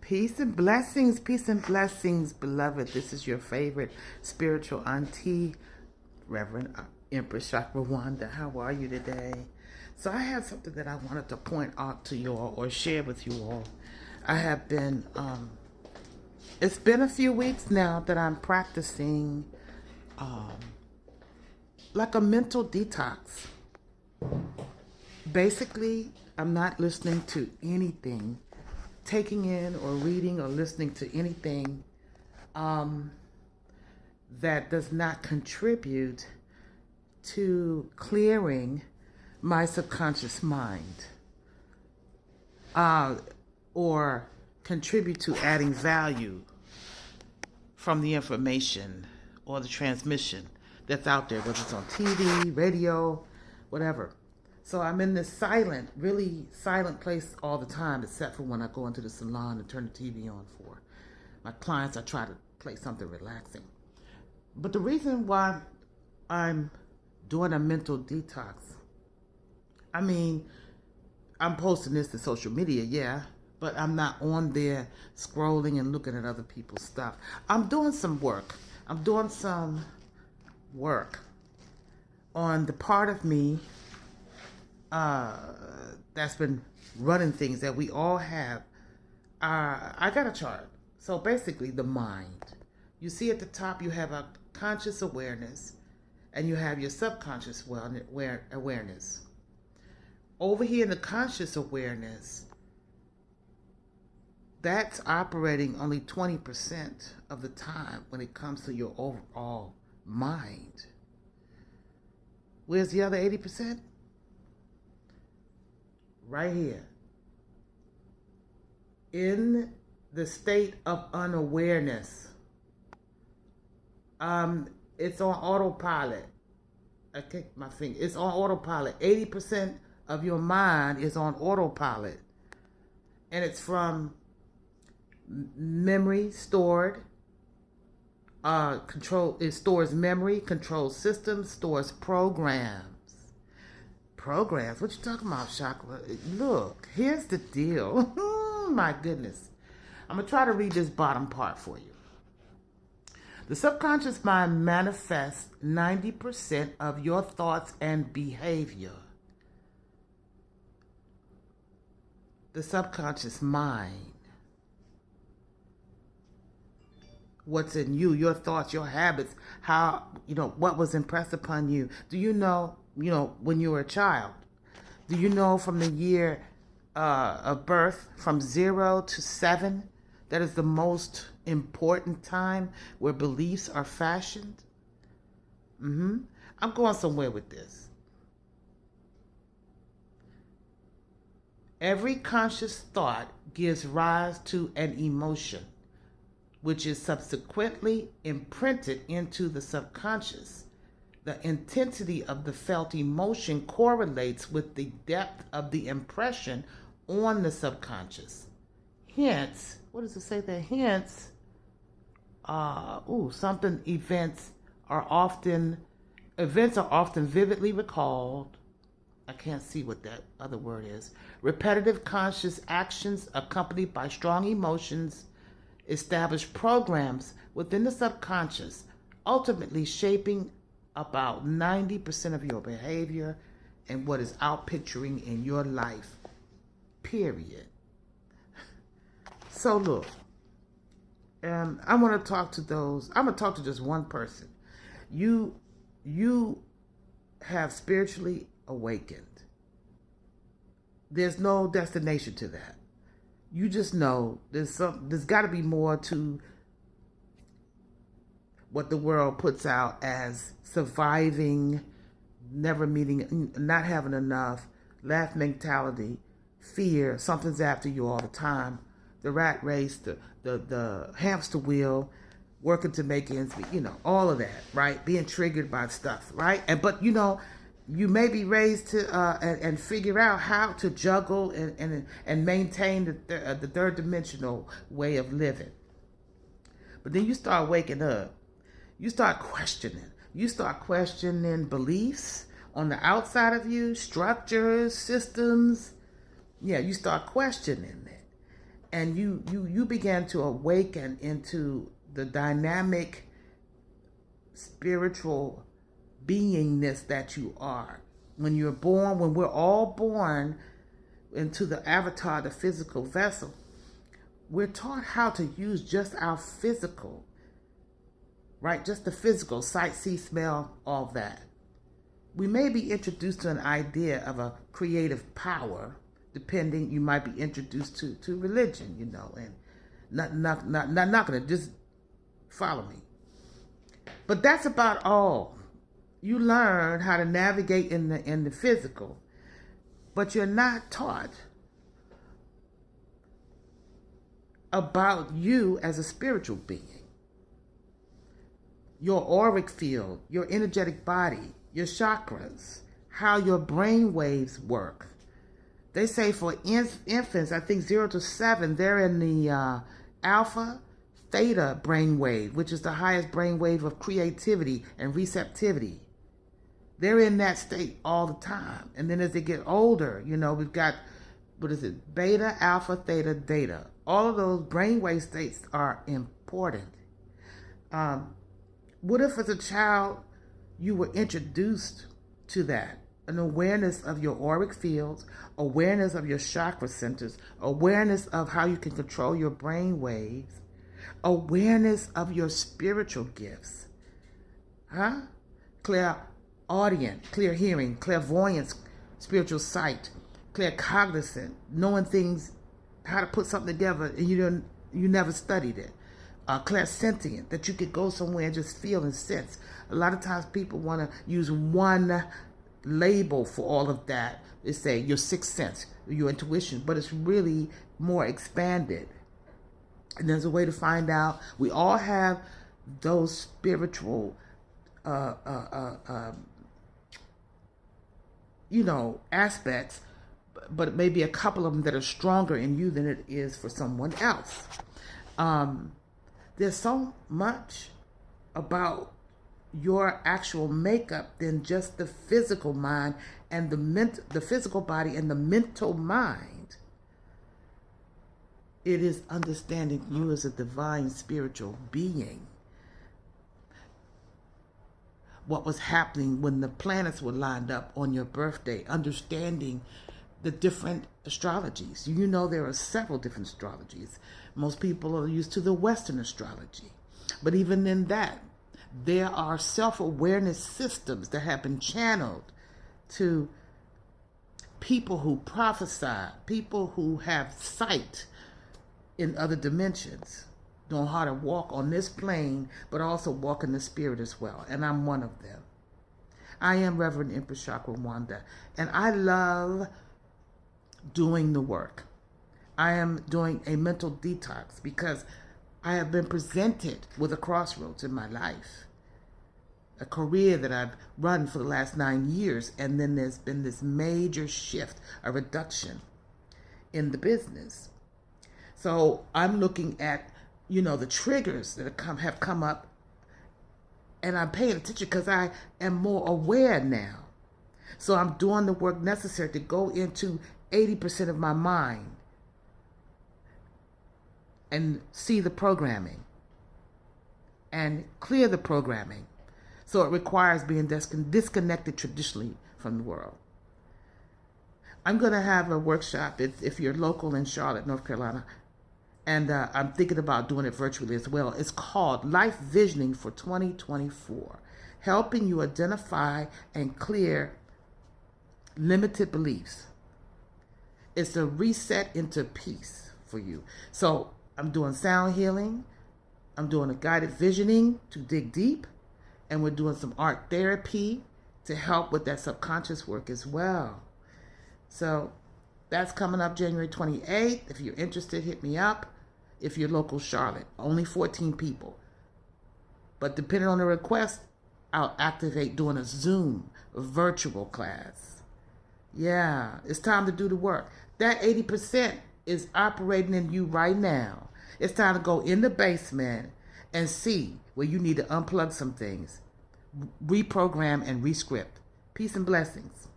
peace and blessings, beloved. This is your favorite spiritual auntie, Reverend Empress Chakra Wanda. How are you today? So I have something that I wanted to point out to you all or share with you all. I have been, it's been a few weeks now that I'm practicing like a mental detox. Basically, I'm not listening to anything, taking in or reading or listening to anything that does not contribute to clearing my subconscious mind or contribute to adding value from the information or the transmission that's out there, whether it's on TV, radio, whatever. So I'm in this silent, really silent place all the time, except for when I go into the salon and turn the TV on for my clients. I try to play something relaxing. But the reason why I'm doing a mental detox, I mean, I'm posting this to social media, yeah, but I'm not on there scrolling and looking at other people's stuff. I'm doing some work. I'm doing some work on the part of me that's been running things that we all have. I got a chart. So basically, the mind. You see at the top, you have a conscious awareness, and you have your subconscious awareness. Over here in the conscious awareness, that's operating only 20% of the time when it comes to your overall mind. Where's the other 80%? Right here. In the state of unawareness. It's on autopilot. I kicked my finger. It's on autopilot. 80% of your mind is on autopilot. And it's from memory stored. It stores memory, controls systems, stores programs. Programs? What you talking about, Chakra? Look, here's the deal. My goodness. I'm going to try to read this bottom part for you. The subconscious mind manifests 90% of your thoughts and behavior. The subconscious mind. What's in you, your thoughts, your habits, how, what was impressed upon you. Do you know, when you were a child? Do you know from the year of birth, from 0 to 7, that is the most important time where beliefs are fashioned? I'm going somewhere with this. Every conscious thought gives rise to an emotion, which is subsequently imprinted into the subconscious. The intensity of the felt emotion correlates with the depth of the impression on the subconscious. Hence, what does it say there? Hence, events are often vividly recalled. I can't see what that other word is. Repetitive conscious actions accompanied by strong emotions establish programs within the subconscious, ultimately shaping about 90% of your behavior and what is outpicturing in your life, period. So look, I want to talk to those. I'm going to talk to just one person. You have spiritually awakened. There's no destination to that. You just know there's got to be more to what the world puts out as surviving, never meeting, not having enough, laugh mentality, fear, something's after you all the time, the rat race, the hamster wheel, working to make ends meet, all of that, right? Being triggered by stuff, right? But you may be raised to and figure out how to juggle and maintain the third dimensional way of living. But then you start waking up. You start questioning. You start questioning beliefs on the outside of you, structures, systems. Yeah, you start questioning it. and you began to awaken into the dynamic spiritual beingness that you are. When you're born, when we're all born into the avatar, the physical vessel, we're taught how to use just our physical, right? Just the physical, sight, see, smell, all that. We may be introduced to an idea of a creative power, depending, you might be introduced to religion, and not gonna just follow me. But that's about all. You learn how to navigate in the physical, but you're not taught about you as a spiritual being. Your auric field, your energetic body, your chakras, how your brain waves work. They say for infants, I think 0 to 7, they're in the alpha theta brainwave, which is the highest brainwave of creativity and receptivity. They're in that state all the time. And then as they get older, we've got, beta, alpha, theta, theta. All of those brainwave states are important. What if as a child you were introduced to that? An awareness of your auric fields, awareness of your chakra centers, awareness of how you can control your brain waves, awareness of your spiritual gifts. Clairaudient, clear hearing, clairvoyance, spiritual sight, claircognizant, knowing things, how to put something together, and you never studied it. Clairsentient, that you could go somewhere and just feel and sense. A lot of times people want to use one label for all of that. They say your sixth sense, your intuition, but it's really more expanded. And there's a way to find out. We all have those spiritual aspects, but it may be a couple of them that are stronger in you than it is for someone else. There's so much about your actual makeup than just the physical mind and the physical body and the mental mind. It is understanding you as a divine spiritual being. What was happening when the planets were lined up on your birthday, understanding the different astrologies. There are several different astrologies. Most people are used to the Western astrology. But even in that, there are self-awareness systems that have been channeled to people who prophesy, people who have sight in other dimensions, know how to walk on this plane, but also walk in the spirit as well. And I'm one of them. I am Reverend Empress Chakra Wanda, and I love doing the work. I am doing a mental detox because I have been presented with a crossroads in my life, a career that I've run for the last 9 years, and then there's been this major shift, a reduction in the business. So I'm looking at, the triggers that have come up, and I'm paying attention because I am more aware now. So I'm doing the work necessary to go into 80% of my mind and see the programming and clear the programming. So it requires being disconnected traditionally from the world. I'm going to have a workshop if you're local in Charlotte, North Carolina, and I'm thinking about doing it virtually as well. It's called Life Visioning for 2024, helping you identify and clear limited beliefs. It's a reset into peace for you. So I'm doing sound healing. I'm doing a guided visioning to dig deep. And we're doing some art therapy to help with that subconscious work as well. So that's coming up January 28th. If you're interested, hit me up. If you're local Charlotte, only 14 people. But depending on the request, I'll activate doing a Zoom, a virtual class. Yeah, it's time to do the work. That 80% is operating in you right now. It's time to go in the basement and see where you need to unplug some things, reprogram and rescript. Peace and blessings.